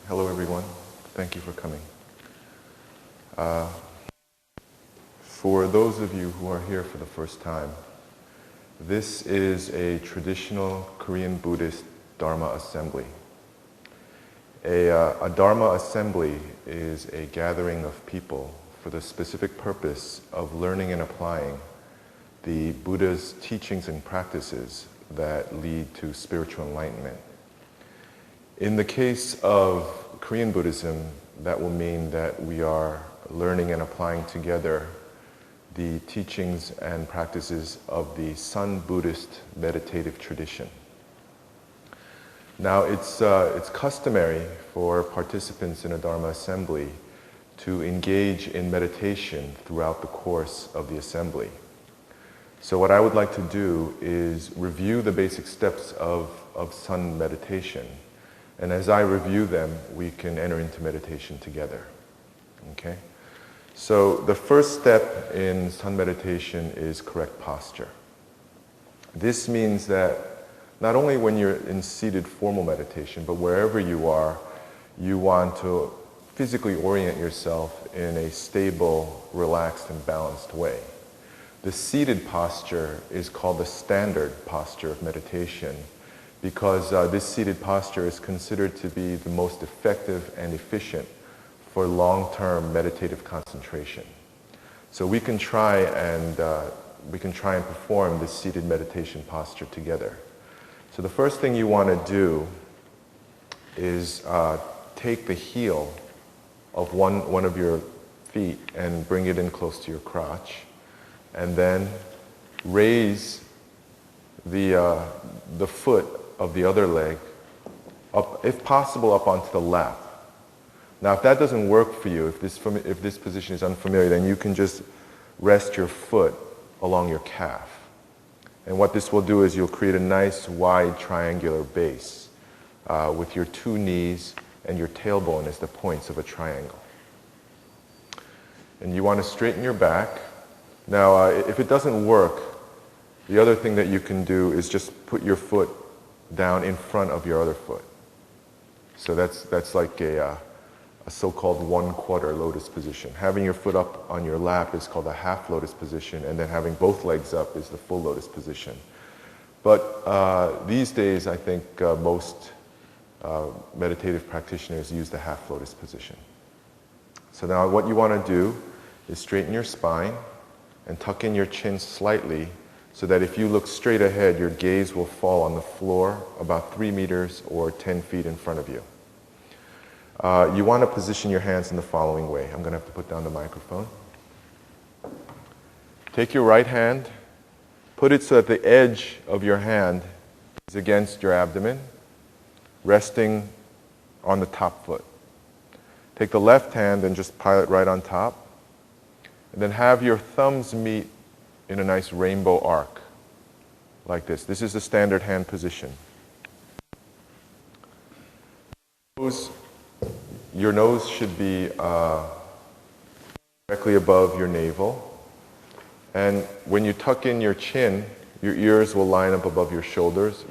Hello, everyone. Thank you for coming. For those of you who are here for the first time, this is a traditional Korean Buddhist Dharma assembly. A Dharma assembly is a gathering of people for the specific purpose of learning and applying the Buddha's teachings and practices that lead to spiritual enlightenment. In the case of Korean Buddhism, that will mean that we are learning and applying together the teachings and practices of the Sun Buddhist meditative tradition. Now, it's customary for participants in a Dharma assembly to engage in meditation throughout the course of the assembly. So what I would like to do is review the basic steps of Sun meditation. And as I review them, we can enter into meditation together. Okay? So the first step in Sun meditation is correct posture. This means that not only when you're in seated formal meditation, but wherever you are, you want to physically orient yourself in a stable, relaxed, and balanced way. The seated posture is called the standard posture of meditation because this seated posture is considered to be the most effective and efficient for long-term meditative concentration. So we can try and perform this seated meditation posture together. So the first thing you want to do is take the heel of one of your feet and bring it in close to your crotch, and then raise the foot of the other leg up, if possible, up onto the lap. Now, if that doesn't work for you, if this position is unfamiliar, then you can just rest your foot along your calf. And what this will do is you'll create a nice wide triangular base with your two knees and your tailbone as the points of a triangle. And you want to straighten your back. Now, if it doesn't work, the other thing that you can do is just put your foot down in front of your other foot. So that's like a so-called 1/4 lotus position. Having your foot up on your lap is called a half lotus position, and then having both legs up is the full lotus position. But these days, I think most meditative practitioners use the half lotus position. So now what you want to do is straighten your spine and tuck in your chin slightly so that if you look straight ahead, your gaze will fall on the floor about 3 meters or 10 feet in front of you. You want to position your hands in the following way. I'm going to have to put down the microphone. Take your right hand, put it so that the edge of your hand is against your abdomen, resting on the top foot. Take the left hand and just pile it right on top. And then have your thumbs meet in a nice rainbow arc, like this. This is the standard hand position. Your nose should be directly above your navel. And when you tuck in your chin, your ears will line up above your shoulders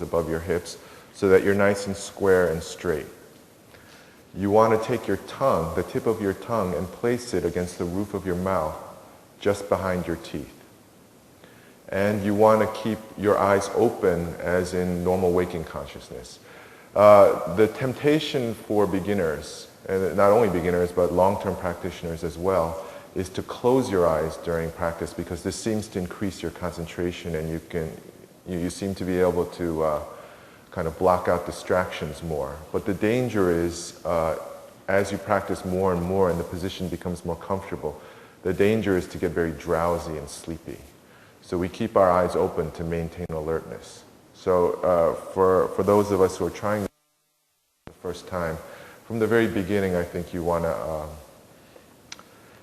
above your hips, so that you're nice and square and straight. You want to take your tongue, the tip of your tongue, and place it against the roof of your mouth, just behind your teeth. And you want to keep your eyes open as in normal waking consciousness. The temptation for beginners, and not only beginners, but long-term practitioners as well, is to close your eyes during practice because this seems to increase your concentration and you seem to be able to kind of block out distractions more. But the danger is, as you practice more and more and the position becomes more comfortable, the danger is to get very drowsy and sleepy. So we keep our eyes open to maintain alertness. So for those of us who are trying this for the first time, from the very beginning, I think you want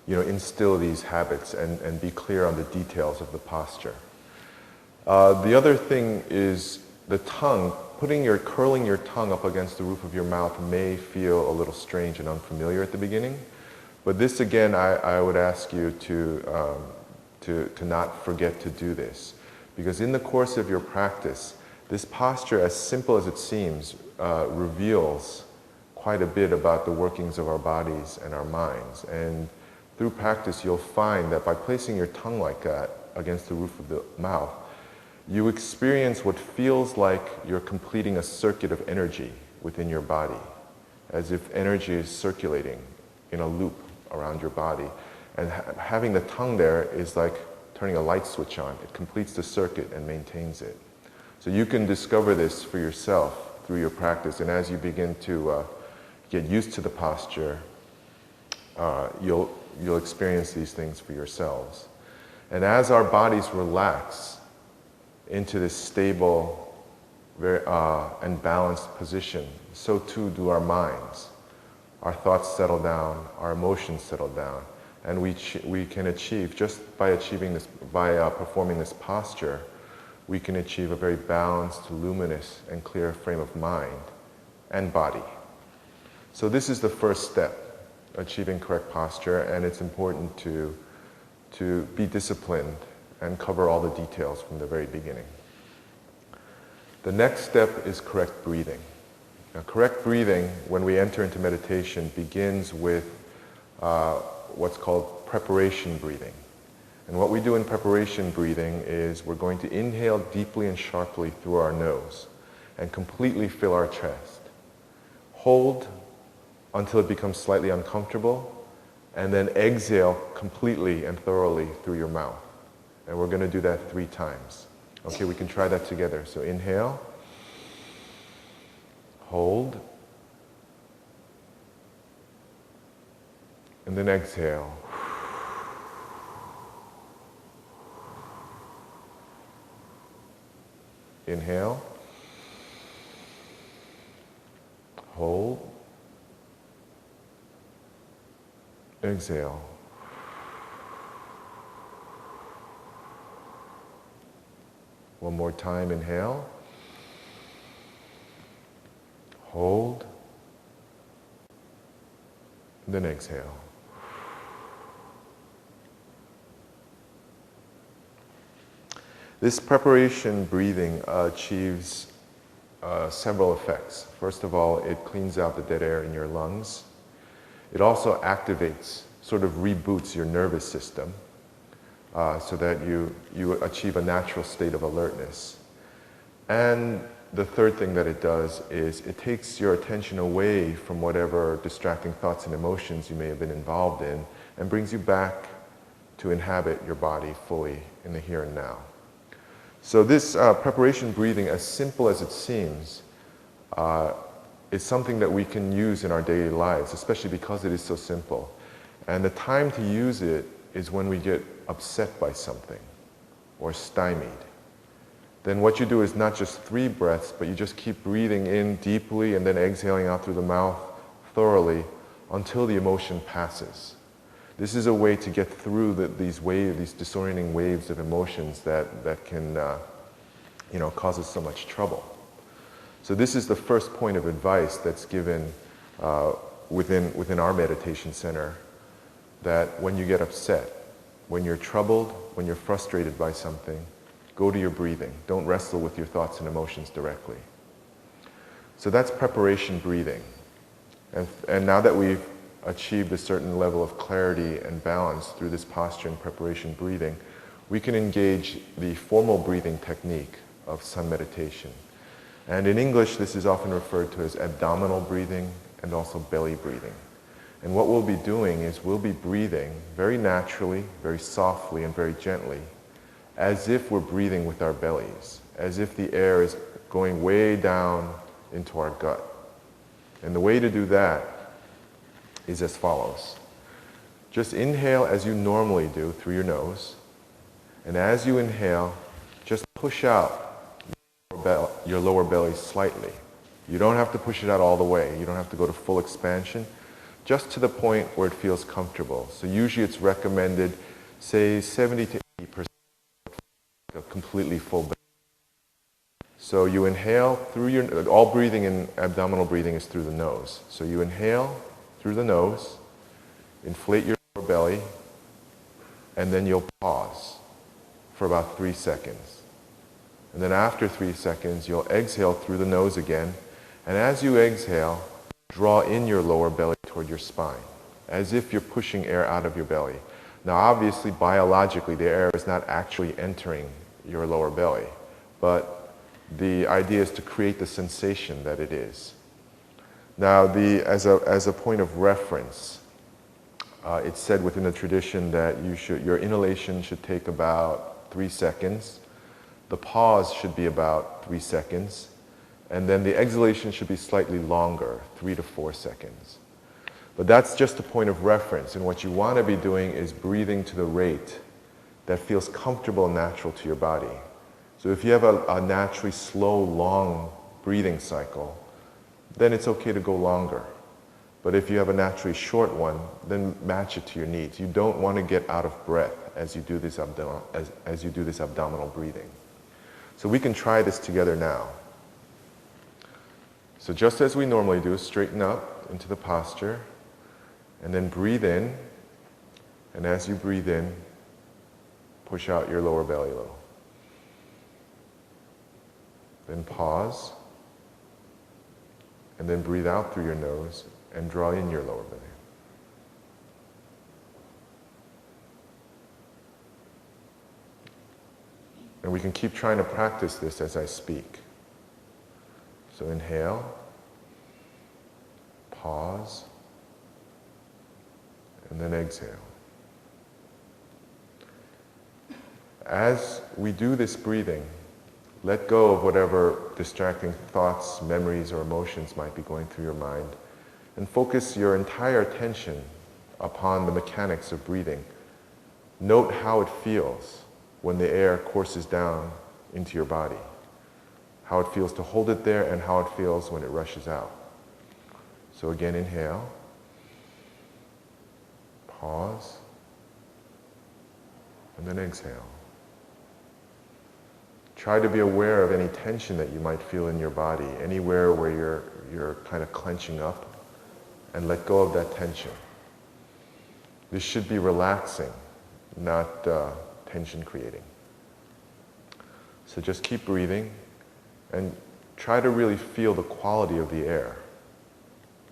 to instill these habits and be clear on the details of the posture. The other thing is the tongue. Curling your tongue up against the roof of your mouth may feel a little strange and unfamiliar at the beginning, but this again, I would ask you to not forget to do this, because in the course of your practice, this posture, as simple as it seems, reveals quite a bit about the workings of our bodies and our minds. And through practice, you'll find that by placing your tongue like that against the roof of the mouth, you experience what feels like you're completing a circuit of energy within your body, as if energy is circulating in a loop around your body. And having the tongue there is like turning a light switch on. It completes the circuit and maintains it. So you can discover this for yourself through your practice. And as you begin to get used to the posture, you'll experience these things for yourselves. And as our bodies relax into this stable and balanced position, so too do our minds. Our thoughts settle down, our emotions settle down, and we can achieve, just by performing this posture, we can achieve a very balanced, luminous, and clear frame of mind and body. So this is the first step, achieving correct posture, and it's important to be disciplined and cover all the details from the very beginning. The next step is correct breathing. Now, correct breathing, when we enter into meditation, begins with what's called preparation breathing. And what we do in preparation breathing is we're going to inhale deeply and sharply through our nose and completely fill our chest. Hold until it becomes slightly uncomfortable, and then exhale completely and thoroughly through your mouth. And we're going to do that 3 times. Okay, we can try that together. So inhale, hold, and then exhale. Inhale, hold, exhale. One more time, inhale, hold, and then exhale. This preparation breathing achieves several effects. First of all, it cleans out the dead air in your lungs. It also activates, sort of reboots your nervous system so that you achieve a natural state of alertness. And the third thing that it does is it takes your attention away from whatever distracting thoughts and emotions you may have been involved in and brings you back to inhabit your body fully in the here and now. So this preparation breathing, as simple as it seems, is something that we can use in our daily lives, especially because it is so simple. And the time to use it is when we get upset by something or stymied. Then what you do is not just 3 breaths, but you just keep breathing in deeply and then exhaling out through the mouth thoroughly until the emotion passes. This is a way to get through these disorienting waves of emotions that can cause us so much trouble. So this is the first point of advice that's given within our meditation center, that when you get upset, when you're troubled, when you're frustrated by something, go to your breathing. Don't wrestle with your thoughts and emotions directly. So that's preparation breathing. And now that we've achieved a certain level of clarity and balance through this posture and preparation breathing, we can engage the formal breathing technique of sun meditation. And in English, this is often referred to as abdominal breathing and also belly breathing. And what we'll be doing is we'll be breathing very naturally, very softly, and very gently, as if we're breathing with our bellies, as if the air is going way down into our gut. And the way to do that is as follows. Just inhale as you normally do through your nose, and as you inhale, just push out your lower belly slightly. You don't have to push it out all the way. You don't have to go to full expansion, just to the point where it feels comfortable. So usually it's recommended, say 70 to 80% of completely full belly. So you inhale through all breathing in abdominal breathing is through the nose. So you inhale through the nose, inflate your lower belly, and then you'll pause for about 3 seconds. And then after 3 seconds, you'll exhale through the nose again. And as you exhale, draw in your lower belly toward your spine, as if you're pushing air out of your belly. Now obviously, biologically, the air is not actually entering your lower belly, but the idea is to create the sensation that it is. Now, as a point of reference, it's said within the tradition that your inhalation should take about 3 seconds, the pause should be about 3 seconds, and then the exhalation should be slightly longer, 3 to 4 seconds. But that's just a point of reference, and what you want to be doing is breathing to the rate that feels comfortable and natural to your body. So if you have a naturally slow, long breathing cycle, then it's okay to go longer. But if you have a naturally short one, then match it to your needs. You don't want to get out of breath as you do this abdominal breathing. So we can try this together now. So just as we normally do, straighten up into the posture, and then breathe in, and as you breathe in, push out your lower belly a little. Then pause, and then breathe out through your nose and draw in your lower belly. And we can keep trying to practice this as I speak. So inhale, pause, and then exhale. As we do this breathing, let go of whatever distracting thoughts, memories, or emotions might be going through your mind, and focus your entire attention upon the mechanics of breathing. Note how it feels when the air courses down into your body, how it feels to hold it there, and how it feels when it rushes out. So again, inhale, pause, and then exhale. Try to be aware of any tension that you might feel in your body, anywhere where you're kind of clenching up, and let go of that tension. This should be relaxing, not tension creating. So just keep breathing and try to really feel the quality of the air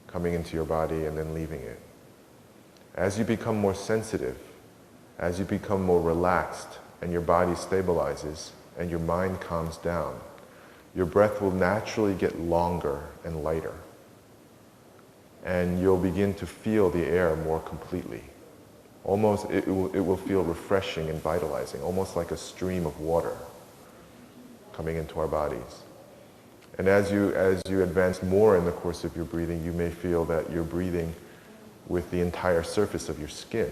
coming into your body and then leaving it. As you become more sensitive, as you become more relaxed and your body stabilizes and your mind calms down, your breath will naturally get longer and lighter. And you'll begin to feel the air more completely. Almost, it will feel refreshing and vitalizing, almost like a stream of water coming into our bodies. And as you advance more in the course of your breathing, you may feel that you're breathing with the entire surface of your skin,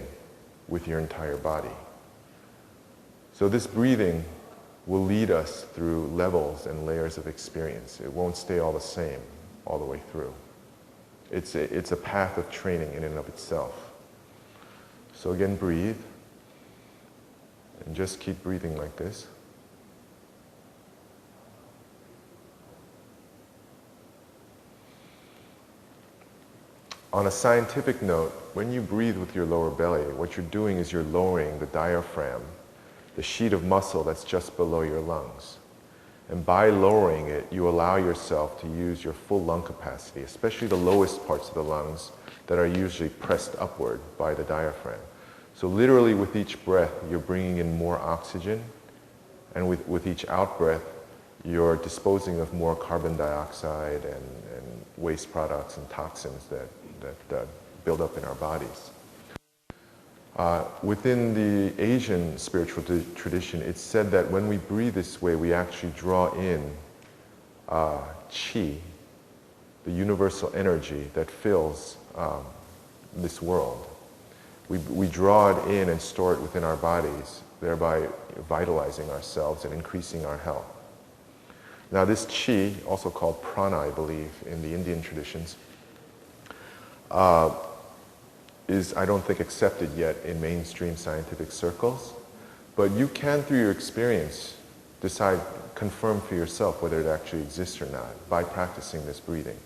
with your entire body. So this breathing will lead us through levels and layers of experience. It won't stay all the same all the way through. It's a path of training in and of itself. So again, breathe, and just keep breathing like this. On a scientific note, when you breathe with your lower belly, what you're doing is you're lowering the diaphragm, the sheet of muscle that's just below your lungs. And by lowering it, you allow yourself to use your full lung capacity, especially the lowest parts of the lungs that are usually pressed upward by the diaphragm. So literally with each breath, you're bringing in more oxygen, and with each out-breath, you're disposing of more carbon dioxide and waste products and toxins that build up in our bodies. Within the Asian spiritual tradition, it's said that when we breathe this way, we actually draw in qi, the universal energy that fills this world. We draw it in and store it within our bodies, thereby vitalizing ourselves and increasing our health. Now this qi, also called prana, I believe, in the Indian traditions, is, I don't think, accepted yet in mainstream scientific circles, but you can, through your experience, confirm for yourself whether it actually exists or not by practicing this breathing.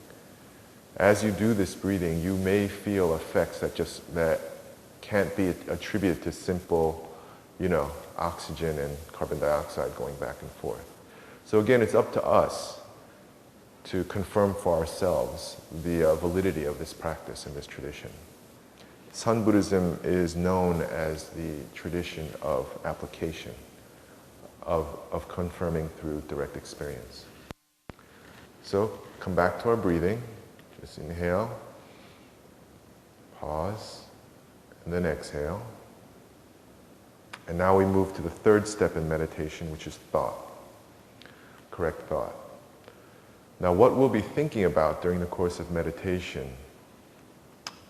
As you do this breathing, you may feel effects that can't be attributed to simple, oxygen and carbon dioxide going back and forth. So again, it's up to us to confirm for ourselves the validity of this practice and this tradition. Sun Buddhism is known as the tradition of application, of confirming through direct experience. So come back to our breathing. Just inhale, pause, and then exhale. And now we move to the third step in meditation, which is thought, correct thought. Now what we'll be thinking about during the course of meditation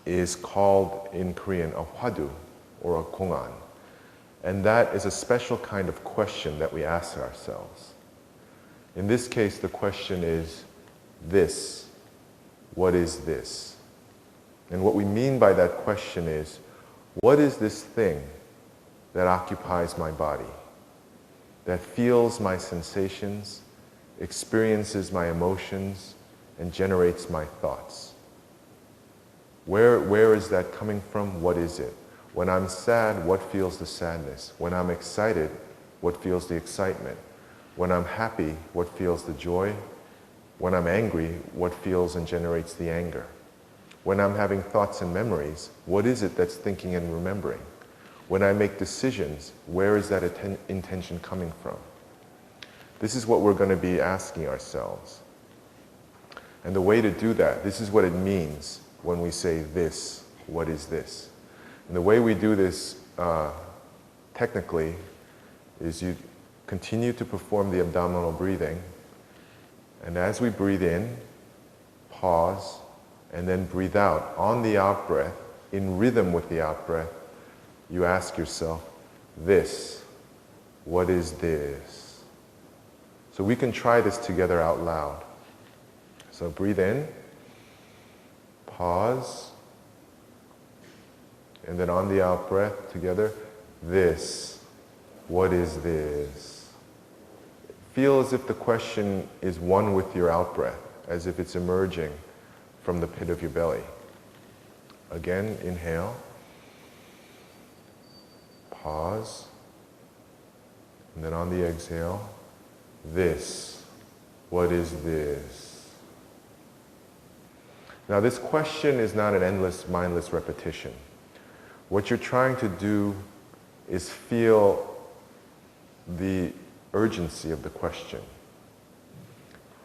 is called in Korean a hwadu, or a kongan. And that is a special kind of question that we ask ourselves. In this case, the question is this. What is this? And what we mean by that question is, what is this thing that occupies my body, that feels my sensations, experiences my emotions, and generates my thoughts? Where is that coming from? What is it? When I'm sad, what feels the sadness? When I'm excited, what feels the excitement? When I'm happy, what feels the joy? When I'm angry, what feels and generates the anger? When I'm having thoughts and memories, what is it that's thinking and remembering? When I make decisions, where is that intention coming from? This is what we're going to be asking ourselves. And the way to do that, this is what it means when we say this, what is this? And the way we do this technically is you continue to perform the abdominal breathing, and as we breathe in, pause, and then breathe out. On the out-breath, in rhythm with the out-breath, you ask yourself, this, what is this? So we can try this together out loud. So breathe in, pause, and then on the out-breath together, this, what is this? Feel as if the question is one with your out-breath, as if it's emerging from the pit of your belly. Again, inhale, pause, and then on the exhale, this, what is this? Now this question is not an endless, mindless repetition. What you're trying to do is feel the urgency of the question.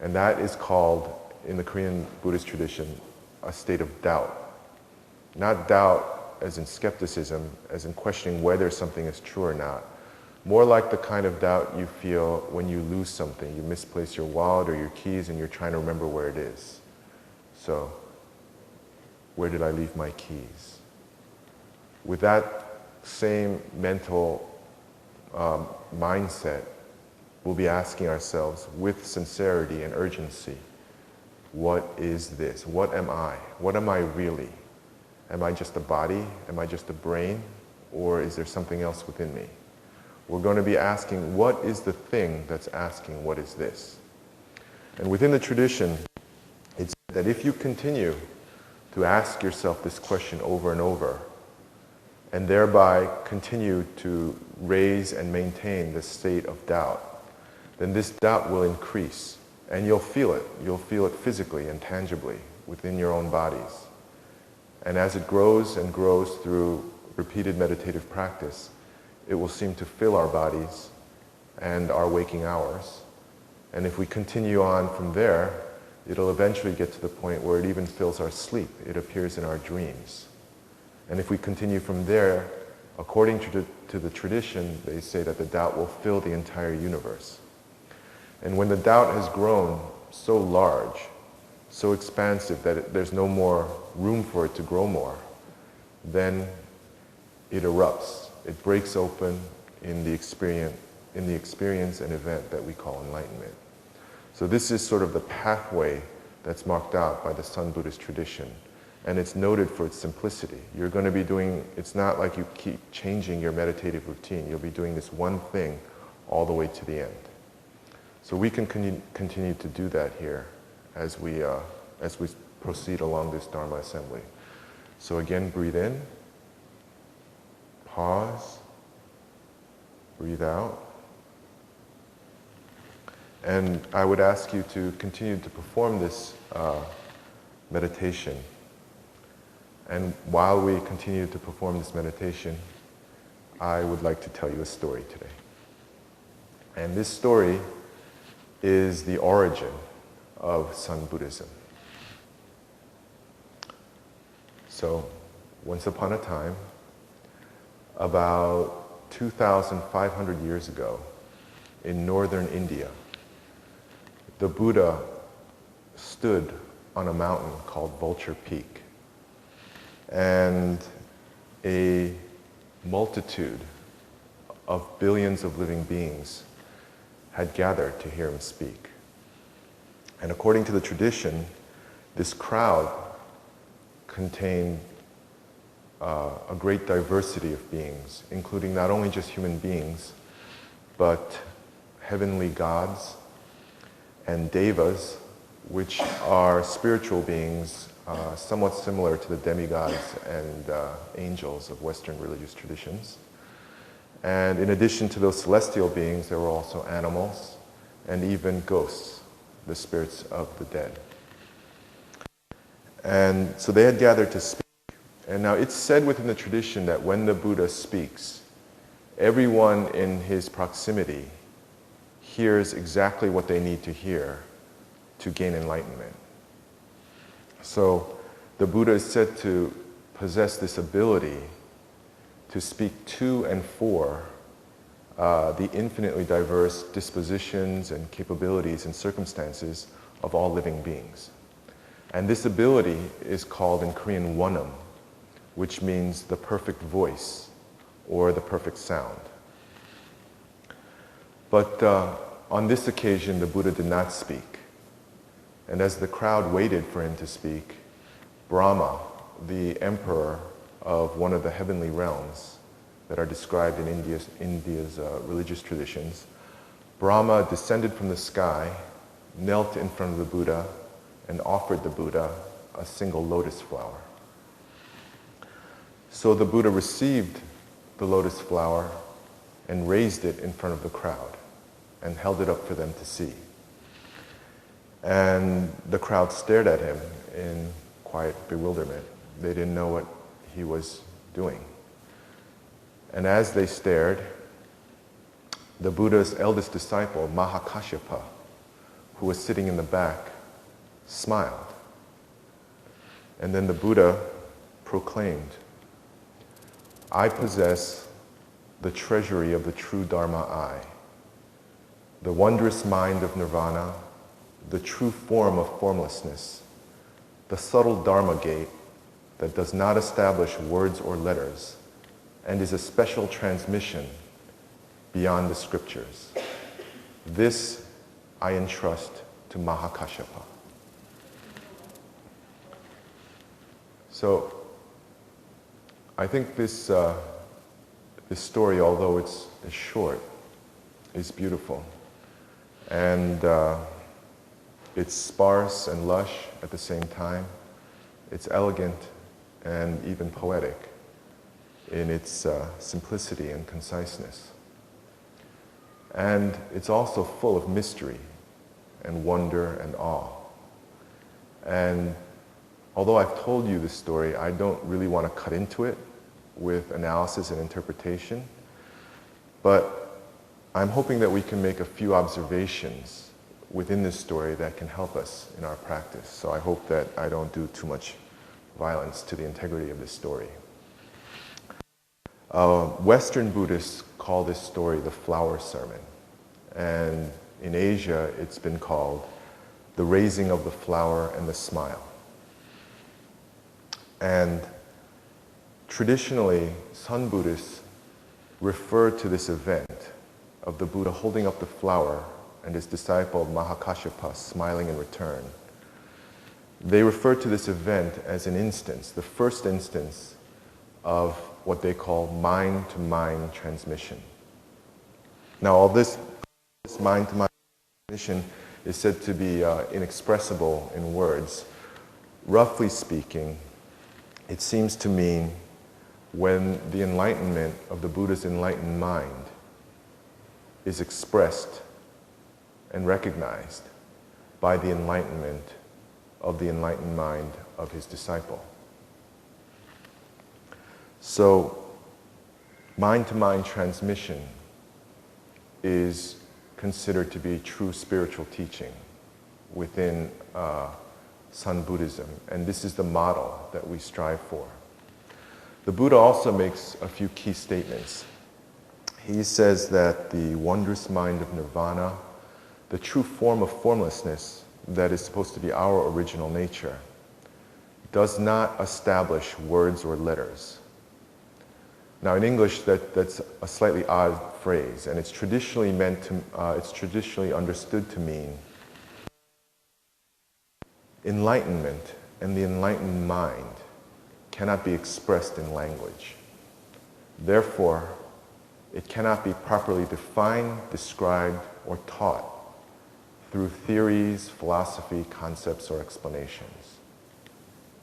And that is called, in the Korean Buddhist tradition, a state of doubt. Not doubt as in skepticism, as in questioning whether something is true or not. More like the kind of doubt you feel when you lose something. You misplace your wallet or your keys and you're trying to remember where it is. So, where did I leave my keys? With that same mental mindset, we'll be asking ourselves with sincerity and urgency, what is this? What am I? What am I really? Am I just a body? Am I just a brain? Or is there something else within me? We're going to be asking, what is the thing that's asking, what is this? And within the tradition, it's that if you continue to ask yourself this question over and over, and thereby continue to raise and maintain this state of doubt, then this doubt will increase. And you'll feel it. You'll feel it physically and tangibly within your own bodies. And as it grows and grows through repeated meditative practice, it will seem to fill our bodies and our waking hours. And if we continue on from there, it'll eventually get to the point where it even fills our sleep. It appears in our dreams. And if we continue from there, according to the tradition, they say that the doubt will fill the entire universe. And when the doubt has grown so large, so expansive that there's no more room for it to grow more, then it erupts. It breaks open in the experience and event that we call enlightenment. So this is sort of the pathway that's marked out by the Sun Buddhist tradition. And it's noted for its simplicity. You're going to be doing, it's not like you keep changing your meditative routine. You'll be doing this one thing all the way to the end. So we can continue to do that here as we proceed along this Dharma assembly. So again, breathe in, pause, breathe out. And I would ask you to continue to perform this meditation. And while we continue to perform this meditation, I would like to tell you a story today. And this story is the origin of Sun Buddhism. So, once upon a time, about 2,500 years ago, in northern India, the Buddha stood on a mountain called Vulture Peak. And a multitude of billions of living beings had gathered to hear him speak. And according to the tradition, this crowd contained a great diversity of beings, including not only just human beings, but heavenly gods and devas, which are spiritual beings somewhat similar to the demigods and angels of Western religious traditions. And in addition to those celestial beings, there were also animals and even ghosts, the spirits of the dead. And so they had gathered to speak. And now it's said within the tradition that when the Buddha speaks, everyone in his proximity hears exactly what they need to hear to gain enlightenment. So the Buddha is said to possess this ability to speak to and for the infinitely diverse dispositions and capabilities and circumstances of all living beings. And this ability is called in Korean wonum, which means the perfect voice or the perfect sound. But on this occasion, the Buddha did not speak. And as the crowd waited for him to speak, Brahma, the emperor of one of the heavenly realms that are described in India's religious traditions, Brahma descended from the sky, knelt in front of the Buddha, and offered the Buddha a single lotus flower. So the Buddha received the lotus flower and raised it in front of the crowd and held it up for them to see. And the crowd stared at him in quiet bewilderment. They didn't know what he was doing. And as they stared, the Buddha's eldest disciple, Mahakashyapa, who was sitting in the back, smiled. And then the Buddha proclaimed, "I possess the treasury of the true Dharma I, the wondrous mind of nirvana, the true form of formlessness, the subtle Dharma gate that does not establish words or letters and is a special transmission beyond the scriptures. This I entrust to Mahakashyapa." So I think this story, although it's short, is beautiful. And it's sparse and lush at the same time. It's elegant and even poetic in its simplicity and conciseness. And it's also full of mystery and wonder and awe. And although I've told you this story, I don't really want to cut into it with analysis and interpretation, but I'm hoping that we can make a few observations within this story that can help us in our practice. So I hope that I don't do too much violence to the integrity of this story. Western Buddhists call this story the flower sermon. And in Asia, it's been called the raising of the flower and the smile. And traditionally, Sun Buddhists refer to this event of the Buddha holding up the flower and his disciple Mahakashyapa smiling in return. They refer to this event as an instance, the first instance of what they call mind-to-mind transmission. Now, all this mind-to-mind transmission is said to be inexpressible in words. Roughly speaking, it seems to mean when the enlightenment of the Buddha's enlightened mind is expressed and recognized by the enlightenment of the enlightened mind of his disciple. So, mind-to-mind transmission is considered to be true spiritual teaching within Sun Buddhism, and this is the model that we strive for. The Buddha also makes a few key statements. He says that the wondrous mind of nirvana, the true form of formlessness that is supposed to be our original nature, does not establish words or letters. Now, in English, that's a slightly odd phrase, and it's traditionally understood to mean enlightenment and the enlightened mind cannot be expressed in language. Therefore, it cannot be properly defined, described, or taught through theories, philosophy, concepts, or explanations.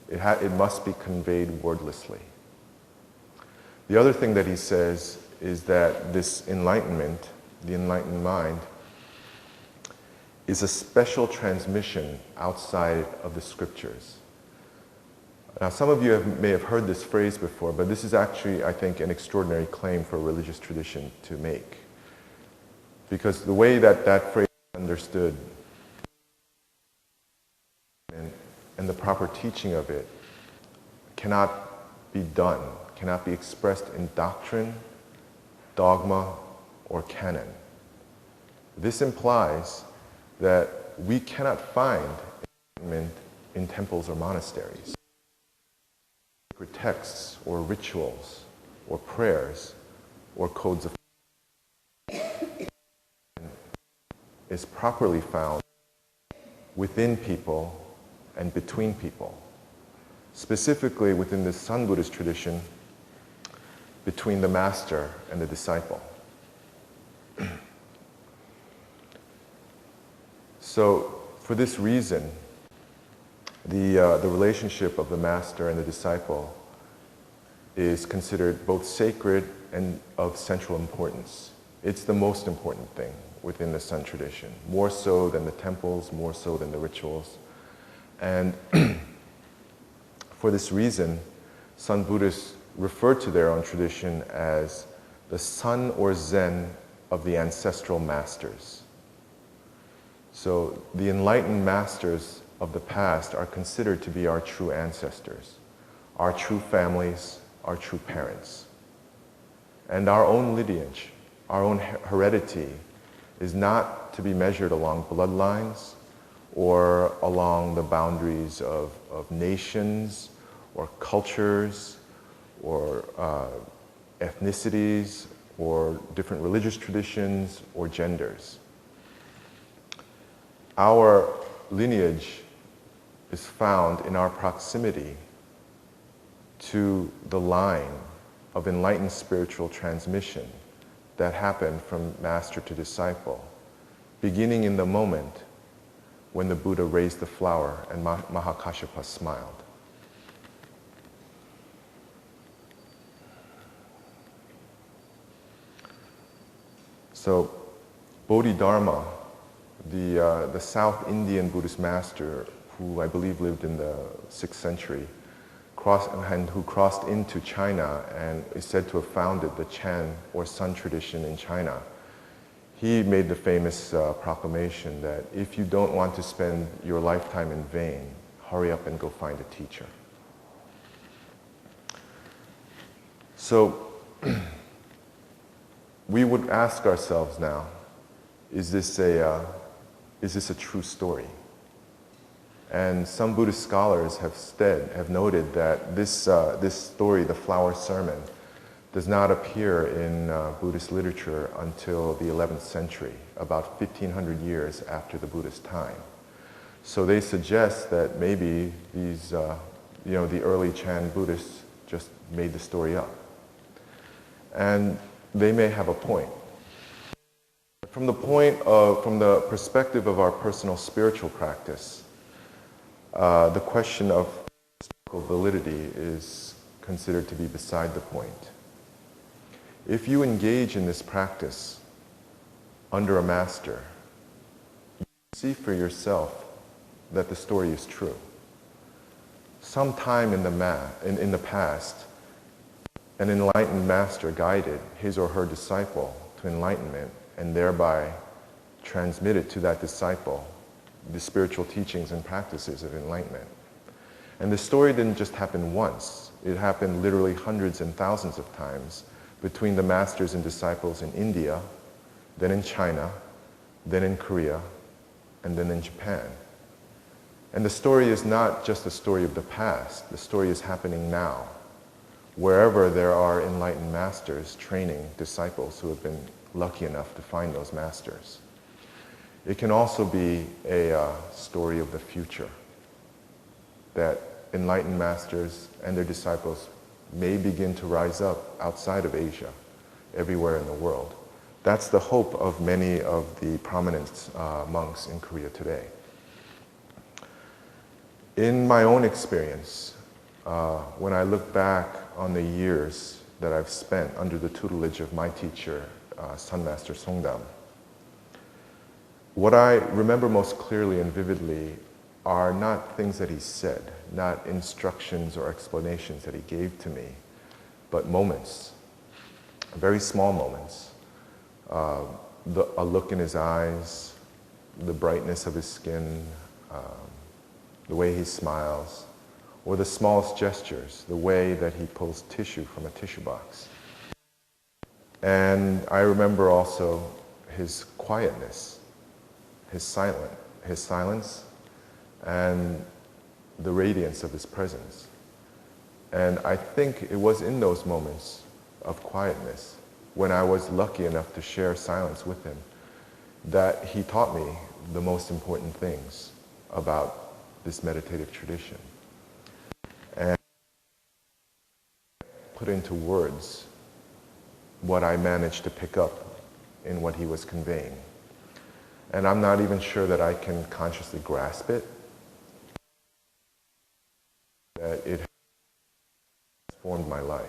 It must be conveyed wordlessly. The other thing that he says is that this enlightenment, the enlightened mind, is a special transmission outside of the scriptures. Now, some of you may have heard this phrase before, but this is actually, I think, an extraordinary claim for a religious tradition to make. Because the way that that phrase is understood and the proper teaching of it cannot be done, cannot be expressed in doctrine, dogma, or canon. This implies that we cannot find enlightenment in temples or monasteries. Sacred texts or rituals or prayers or codes of is properly found within people and between people. Specifically within the Sun Buddhist tradition, between the master and the disciple. So, for this reason, the relationship of the master and the disciple is considered both sacred and of central importance. It's the most important thing within the Sun tradition, more so than the temples, more so than the rituals. And for this reason, Sun Buddhists refer to their own tradition as the Sun or Zen of the ancestral masters. So the enlightened masters of the past are considered to be our true ancestors, our true families, our true parents. And our own lineage, our own heredity is not to be measured along bloodlines or along the boundaries of nations or cultures or ethnicities or different religious traditions or genders. Our lineage is found in our proximity to the line of enlightened spiritual transmission that happened from master to disciple, beginning in the moment when the Buddha raised the flower and Mahakāshyapa smiled. So, Bodhidharma, the South Indian Buddhist master who I believe lived in the 6th century, who crossed into China and is said to have founded the Chan or Sun tradition in China. He made the famous proclamation that if you don't want to spend your lifetime in vain, hurry up and go find a teacher. So we would ask ourselves now, is this a true story? And some Buddhist scholars have noted that this story, the Flower Sermon, does not appear in Buddhist literature until the 11th century, about 1,500 years after the Buddha's time. So they suggest that maybe these, the early Chan Buddhists just made the story up. And they may have a point. From the perspective of our personal spiritual practice, the question of historical validity is considered to be beside the point. If you engage in this practice under a master, see for yourself that the story is true. Sometime in the past, an enlightened master guided his or her disciple to enlightenment and thereby transmitted to that disciple the spiritual teachings and practices of enlightenment. And the story didn't just happen once. It happened literally hundreds and thousands of times between the masters and disciples in India, then in China, then in Korea, and then in Japan. And the story is not just a story of the past. The story is happening now, wherever there are enlightened masters training disciples who have been lucky enough to find those masters. It can also be a story of the future, that enlightened masters and their disciples may begin to rise up outside of Asia, everywhere in the world. That's the hope of many of the prominent monks in Korea today. In my own experience, when I look back on the years that I've spent under the tutelage of my teacher, Sun Master Songdam, what I remember most clearly and vividly are not things that he said, not instructions or explanations that he gave to me, but moments, very small moments. A look in his eyes, the brightness of his skin, the way he smiles, or the smallest gestures, the way that he pulls tissue from a tissue box. And I remember also his quietness, his silence, and the radiance of his presence. And I think it was in those moments of quietness, when I was lucky enough to share silence with him, that he taught me the most important things about this meditative tradition. And put into words what I managed to pick up in what he was conveying. And I'm not even sure that I can consciously grasp it, that it has transformed my life.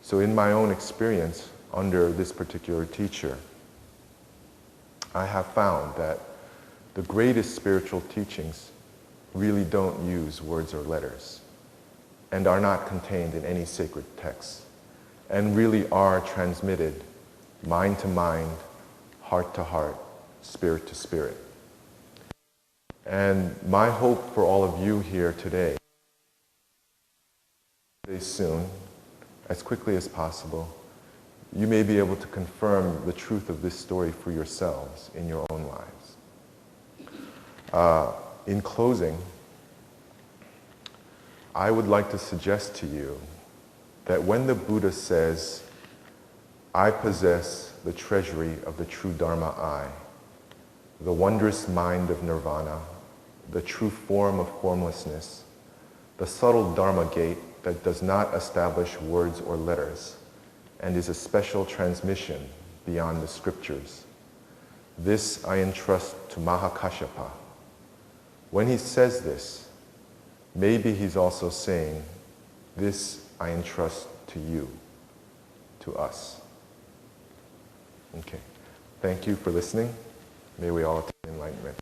So in my own experience under this particular teacher, I have found that the greatest spiritual teachings really don't use words or letters and are not contained in any sacred text and really are transmitted mind to mind, heart to heart, spirit to spirit. And my hope for all of you here today, soon, as quickly as possible, you may be able to confirm the truth of this story for yourselves in your own lives. In closing, I would like to suggest to you that when the Buddha says, "I possess the treasury of the true Dharma I, the wondrous mind of nirvana, the true form of formlessness, the subtle Dharma gate that does not establish words or letters, and is a special transmission beyond the scriptures. This I entrust to Mahakashyapa." When he says this, maybe he's also saying, "This I entrust to you, to us." Okay. Thank you for listening. May we all attain enlightenment.